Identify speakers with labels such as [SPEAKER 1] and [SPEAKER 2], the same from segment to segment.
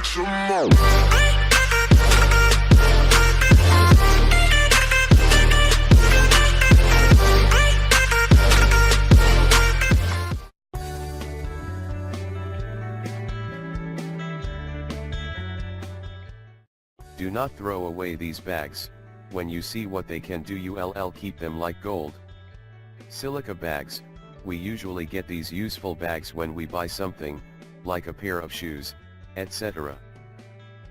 [SPEAKER 1] some more.
[SPEAKER 2] Do not throw away these bags. When you see what they can do, you'll keep them like gold. Silica bags. We usually get these useful bags when we buy something, like a pair of shoes, etc.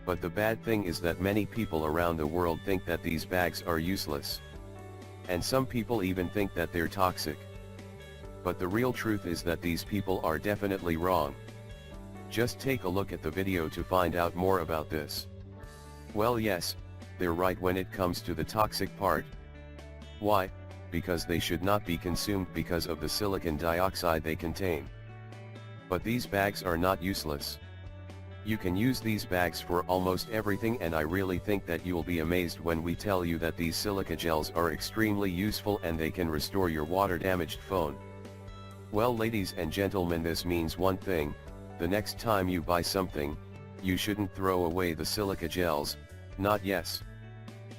[SPEAKER 2] But the bad thing is that many people around the world think that these bags are useless. And some people even think that they're toxic. But the real truth is that these people are definitely wrong. Just take a look at the video to find out more about this. Well, yes, they're right when it comes to the toxic part. Why? Because they should not be consumed because of the silicon dioxide they contain. But these bags are not useless. You can use these bags for almost everything, and I really think that you'll be amazed when we tell you that these silica gels are extremely useful and they can restore your water-damaged phone. Well, ladies and gentlemen, this means one thing: the next time you buy something, you shouldn't throw away the silica gels, not yes.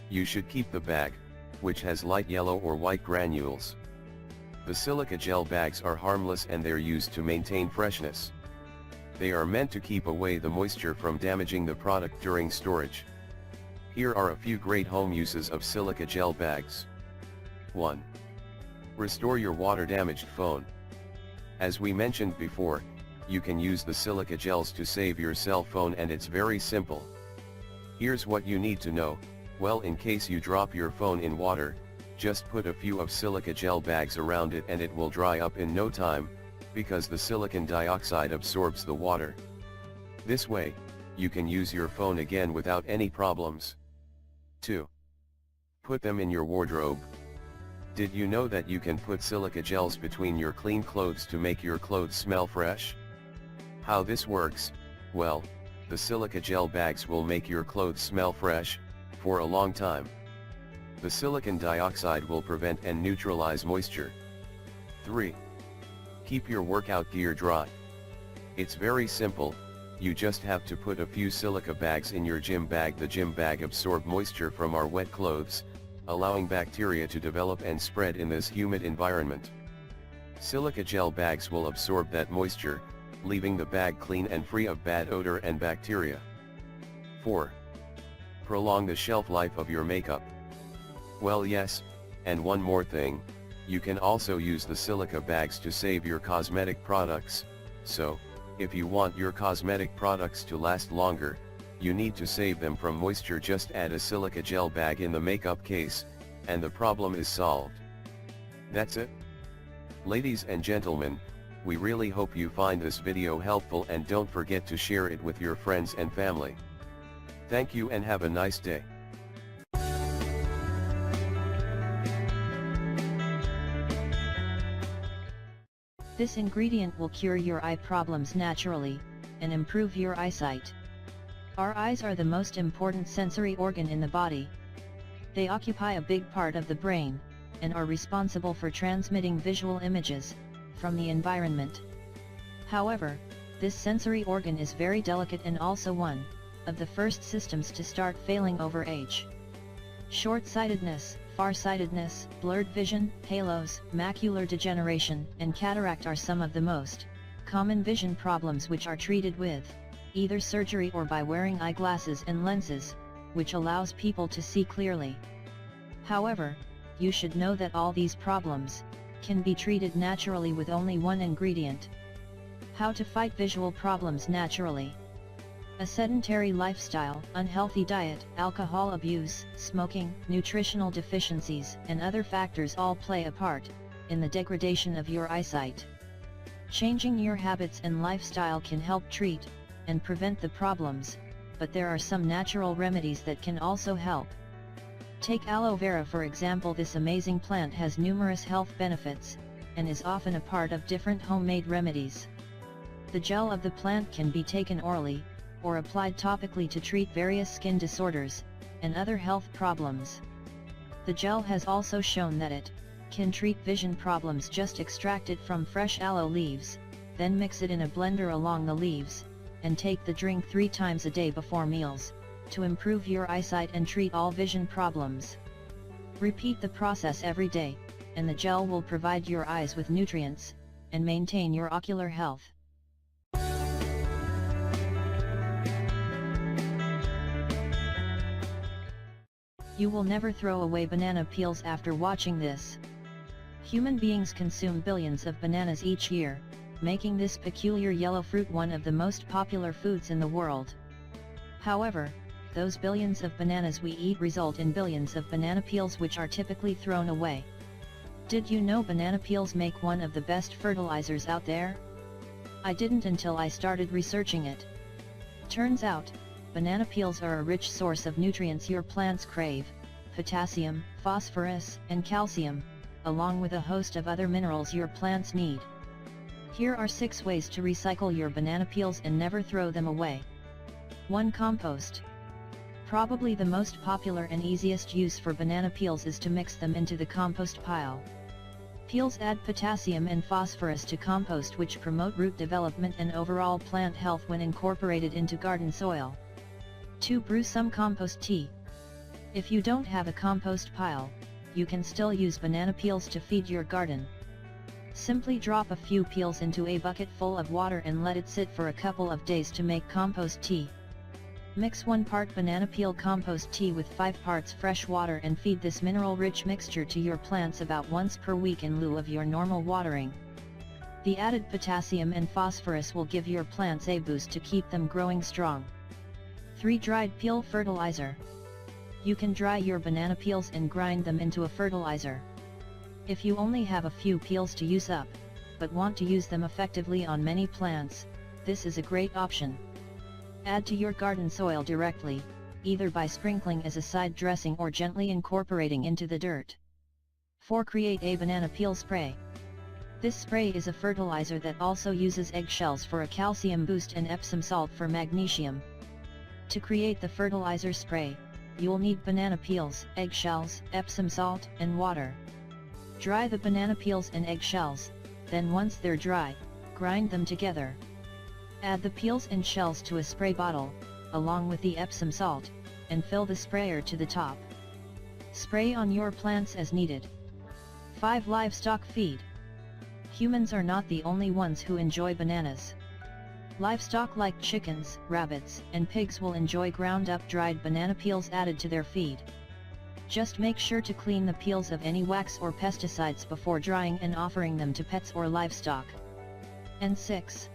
[SPEAKER 2] You should keep the bag, which has light yellow or white granules. The silica gel bags are harmless and they're used to maintain freshness. They are meant to keep away the moisture from damaging the product during storage. Here are a few great home uses of silica gel bags. 1. Restore your water-damaged phone. As we mentioned before, you can use the silica gels to save your cell phone, and it's very simple. Here's what you need to know. Well, in case you drop your phone in water, just put a few of silica gel bags around it and it will dry up in no time, because the silicon dioxide absorbs the water. This way, you can use your phone again without any problems. 2. Put them in your wardrobe. Did you know that you can put silica gels between your clean clothes to make your clothes smell fresh? How this works? Well, the silica gel bags will make your clothes smell fresh, for a long time. The silicon dioxide will prevent and neutralize moisture. 3. Keep your workout gear dry. It's very simple, you just have to put a few silica bags in your gym bag. The gym bag absorbs moisture from our wet clothes, allowing bacteria to develop and spread in this humid environment. Silica gel bags will absorb that moisture, leaving the bag clean and free of bad odor and bacteria. 4. Prolong the shelf life of your makeup. Well, yes, and one more thing, you can also use the silica bags to save your cosmetic products. So, if you want your cosmetic products to last longer, you need to save them from moisture. Just add a silica gel bag in the makeup case, and the problem is solved. That's it. Ladies and gentlemen, we really hope you find this video helpful, and don't forget to share it with your friends and family. Thank you and have a nice day.
[SPEAKER 3] This ingredient will cure your eye problems naturally, and improve your eyesight. Our eyes are the most important sensory organ in the body. They occupy a big part of the brain, and are responsible for transmitting visual images from the environment. However, this sensory organ is very delicate and also one of the first systems to start failing over age. Short-sightedness, farsightedness, blurred vision, halos, macular degeneration, and cataract are some of the most common vision problems which are treated with either surgery or by wearing eyeglasses and lenses, which allows people to see clearly. However, you should know that all these problems can be treated naturally with only one ingredient. How to fight visual problems naturally? A sedentary lifestyle, unhealthy diet, alcohol abuse, smoking, nutritional deficiencies, and other factors all play a part in the degradation of your eyesight. Changing your habits and lifestyle can help treat and prevent the problems, but there are some natural remedies that can also help. Take aloe vera for example. This amazing plant has numerous health benefits, and is often a part of different homemade remedies. The gel of the plant can be taken orally, or applied topically to treat various skin disorders, and other health problems. The gel has also shown that it can treat vision problems. Just extract it from fresh aloe leaves, then mix it in a blender along the leaves, and take the drink 3 times a day before meals, to improve your eyesight and treat all vision problems. Repeat the process every day, and the gel will provide your eyes with nutrients, and maintain your ocular health. You will never throw away banana peels after watching this. Human beings consume billions of bananas each year, making this peculiar yellow fruit one of the most popular foods in the world. However, those billions of bananas we eat result in billions of banana peels which are typically thrown away. Did you know banana peels make one of the best fertilizers out there? I didn't until I started researching it. Turns out, banana peels are a rich source of nutrients your plants crave: potassium, phosphorus, and calcium, along with a host of other minerals your plants need. Here are 6 ways to recycle your banana peels and never throw them away. 1. Compost. Probably the most popular and easiest use for banana peels is to mix them into the compost pile. Peels add potassium and phosphorus to compost, which promote root development and overall plant health when incorporated into garden soil. 2. Brew some compost tea. If you don't have a compost pile, you can still use banana peels to feed your garden. Simply drop a few peels into a bucket full of water and let it sit for a couple of days to make compost tea. Mix 1 part banana peel compost tea with 5 parts fresh water and feed this mineral-rich mixture to your plants about once per week in lieu of your normal watering. The added potassium and phosphorus will give your plants a boost to keep them growing strong. 3. Dried peel fertilizer. You can dry your banana peels and grind them into a fertilizer. If you only have a few peels to use up, but want to use them effectively on many plants, this is a great option. Add to your garden soil directly, either by sprinkling as a side dressing or gently incorporating into the dirt. 4. Create a banana peel spray. This spray is a fertilizer that also uses eggshells for a calcium boost and Epsom salt for magnesium. To create the fertilizer spray, you'll need banana peels, eggshells, Epsom salt, and water. Dry the banana peels and eggshells, then once they're dry, grind them together. Add the peels and shells to a spray bottle, along with the Epsom salt, and fill the sprayer to the top. Spray on your plants as needed. 5. Livestock feed. Humans are not the only ones who enjoy bananas. Livestock like chickens, rabbits, and pigs will enjoy ground-up dried banana peels added to their feed. Just make sure to clean the peels of any wax or pesticides before drying and offering them to pets or livestock. And 6.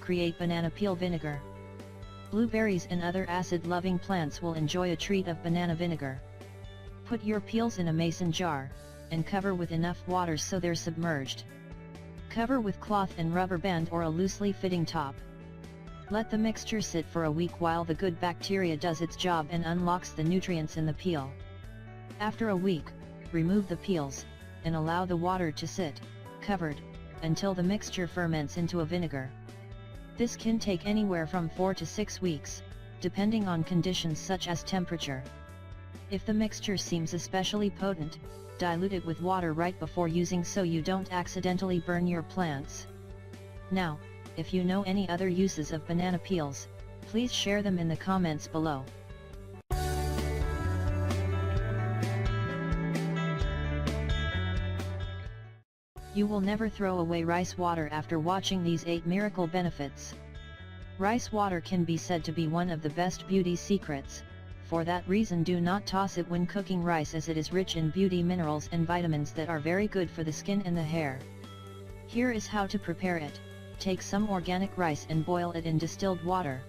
[SPEAKER 3] Create banana peel vinegar. Blueberries and other acid-loving plants will enjoy a treat of banana vinegar. Put your peels in a mason jar, and cover with enough water so they're submerged. Cover with cloth and rubber band or a loosely fitting top. Let the mixture sit for a week while the good bacteria does its job and unlocks the nutrients in the peel. After a week, remove the peels, and allow the water to sit, covered, until the mixture ferments into a vinegar. This can take anywhere from 4 to 6 weeks, depending on conditions such as temperature. If the mixture seems especially potent, dilute it with water right before using so you don't accidentally burn your plants. Now, if you know any other uses of banana peels, please share them in the comments below. You will never throw away rice water after watching these 8 miracle benefits. Rice water can be said to be one of the best beauty secrets. For that reason, do not toss it when cooking rice, as it is rich in beauty minerals and vitamins that are very good for the skin and the hair. Here is how to prepare it. Take some organic rice and boil it in distilled water.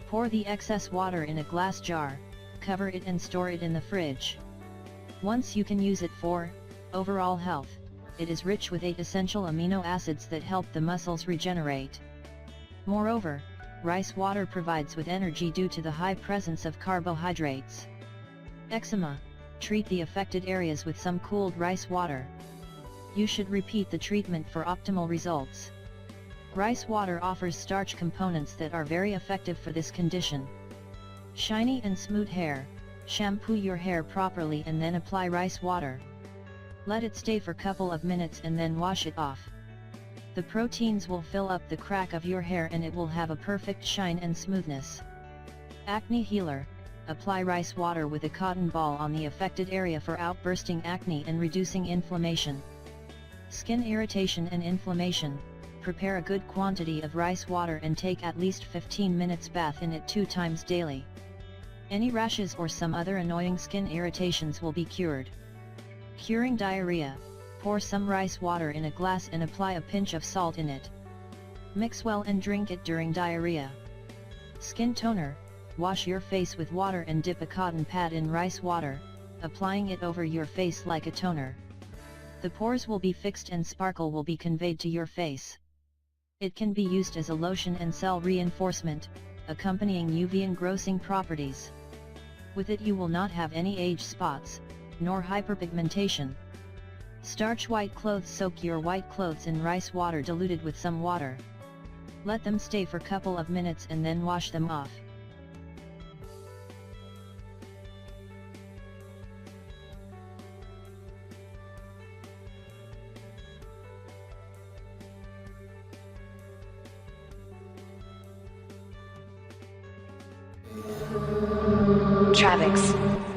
[SPEAKER 3] Pour the excess water in a glass jar, cover it and store it in the fridge. Once you can use it for overall health. It is rich with 8 essential amino acids that help the muscles regenerate. Moreover, rice water provides with energy due to the high presence of carbohydrates. Eczema. Treat the affected areas with some cooled rice water. You should repeat the treatment for optimal results. Rice water offers starch components that are very effective for this condition. Shiny and smooth hair. Shampoo your hair properly and then apply rice water. Let it stay for a couple of minutes and then wash it off. The proteins will fill up the crack of your hair and it will have a perfect shine and smoothness. Acne Healer. Apply rice water with a cotton ball on the affected area for outbursting acne and reducing inflammation. Skin irritation and inflammation. Prepare a good quantity of rice water and take at least 15 minutes bath in it 2 times daily. Any rashes or some other annoying skin irritations will be cured. Curing diarrhea. Pour some rice water in a glass and apply a pinch of salt in it. Mix well and drink it during diarrhea. Skin toner. Wash your face with water and dip a cotton pad in rice water, applying it over your face like a toner. The pores will be fixed and sparkle will be conveyed to your face. It can be used as a lotion and cell reinforcement, accompanying UV engrossing properties. With it you will not have any age spots, nor hyperpigmentation. Starch white clothes. Soak your white clothes in rice water diluted with some water. Let them stay for couple of minutes and then wash them off.
[SPEAKER 1] Travix.